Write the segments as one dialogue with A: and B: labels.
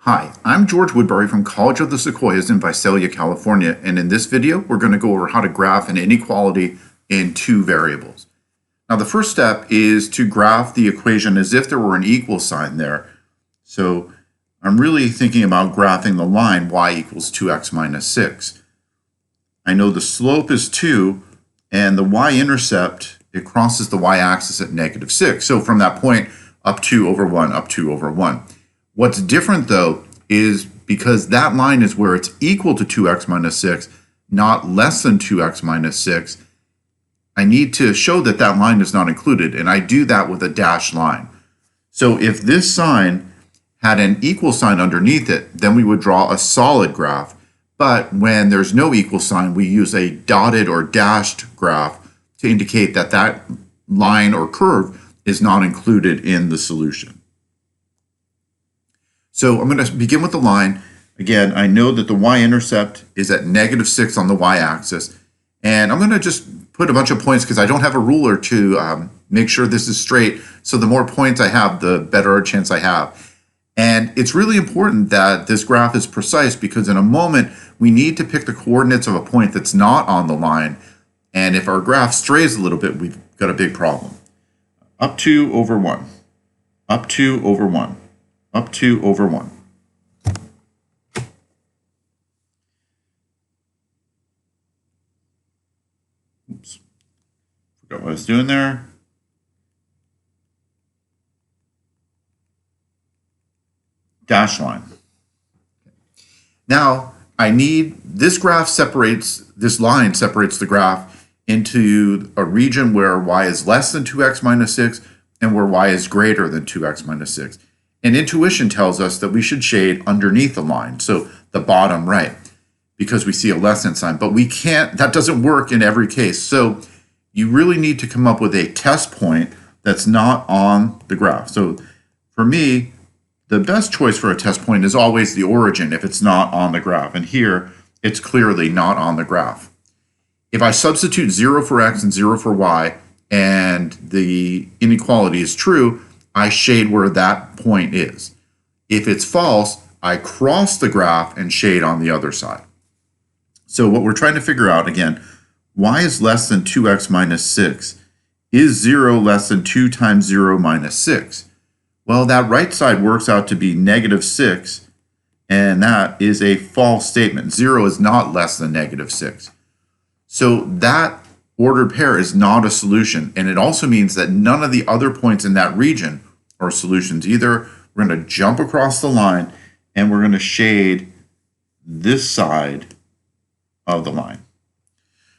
A: Hi, I'm George Woodbury from College of the Sequoias in Visalia, California, and in this video we're going to go over how to graph an inequality in two variables. Now the first step is to graph the equation as if there were an equal sign there. So I'm really thinking about graphing the line y equals 2x minus 6. I know the slope is 2 and the y-intercept, it crosses the y-axis at negative 6. So from that point, up 2 over 1, up 2 over 1. What's different, though, is because that line is where it's equal to 2x minus 6, not less than 2x minus 6, I need to show that that line is not included, and I do that with a dashed line. So if this sign had an equal sign underneath it, then we would draw a solid graph. But when there's no equal sign, we use a dotted or dashed graph to indicate that that line or curve is not included in the solution. So I'm going to begin with the line. Again, I know that the y-intercept is at negative 6 on the y-axis. And I'm going to just put a bunch of points because I don't have a ruler to make sure this is straight. So the more points I have, the better a chance I have. And it's really important that this graph is precise because in a moment, we need to pick the coordinates of a point that's not on the line. And if our graph strays a little bit, we've got a big problem. Up 2 over 1, up 2 over 1. Up 2 over 1. Oops. Forgot what I was doing there. Dash line. Now, I need, this graph separates, this line separates the graph into a region where y is less than 2x minus 6 and where y is greater than 2x minus 6. And intuition tells us that we should shade underneath the line, so the bottom right, because we see a less than sign. But we can't, that doesn't work in every case. So you really need to come up with a test point that's not on the graph. So for me, the best choice for a test point is always the origin if it's not on the graph. And here, it's clearly not on the graph. If I substitute 0 for x and 0 for y, and the inequality is true, I shade where that point is. If it's false, I cross the graph and shade on the other side. So what we're trying to figure out, again, y is less than 2x minus 6. Is 0 less than 2 times 0 minus 6? Well, that right side works out to be negative 6, and that is a false statement. 0 is not less than negative 6. So that ordered pair is not a solution, and it also means that none of the other points in that region are solutions either. We're going to jump across the line and we're going to shade this side of the line.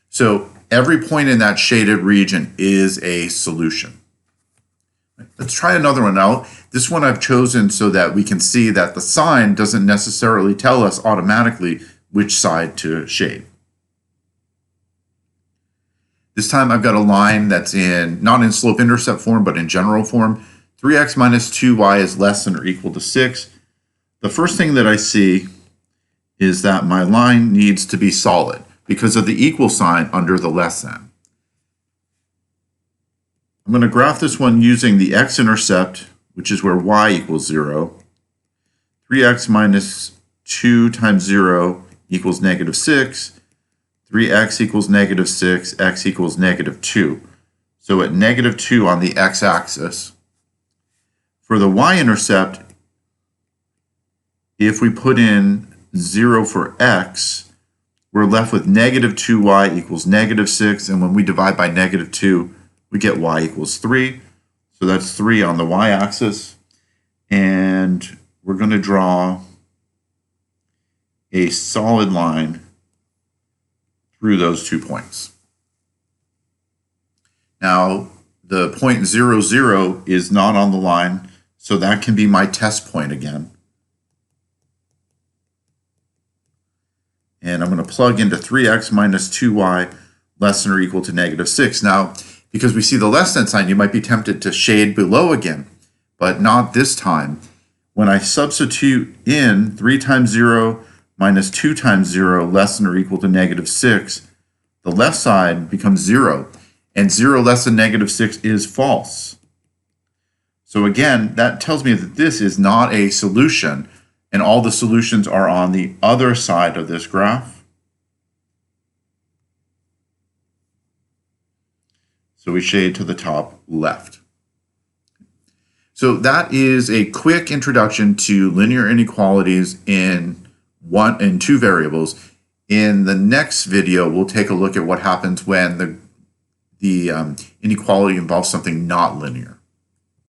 A: So every point in that shaded region is a solution. Let's try another one out. This one I've chosen so that we can see that the sign doesn't necessarily tell us automatically which side to shade. This time I've got a line that's not in slope-intercept form, but in general form. 3x minus 2y is less than or equal to 6. The first thing that I see is that my line needs to be solid because of the equal sign under the less than. I'm going to graph this one using the x-intercept, which is where y equals 0. 3x minus 2 times 0 equals negative 6. 3x equals negative 6, x equals negative 2. So at negative 2 on the x-axis. For the y-intercept, if we put in 0 for x, we're left with negative 2y equals negative 6. And when we divide by negative 2, we get y equals 3. So that's 3 on the y-axis. And we're going to draw a solid line through those 2 points. Now, the point 0, 0 is not on the line, so that can be my test point again. And I'm going to plug into 3x minus 2y less than or equal to negative 6. Now, because we see the less than sign, you might be tempted to shade below again, but not this time. When I substitute in 3 times 0 minus 2 times 0 less than or equal to negative 6, the left side becomes 0, and 0 less than negative 6 is false. So again, that tells me that this is not a solution, and all the solutions are on the other side of this graph. So we shade to the top left. So that is a quick introduction to linear inequalities in 1 and 2 variables. In the next video, we'll take a look at what happens when the inequality involves something not linear.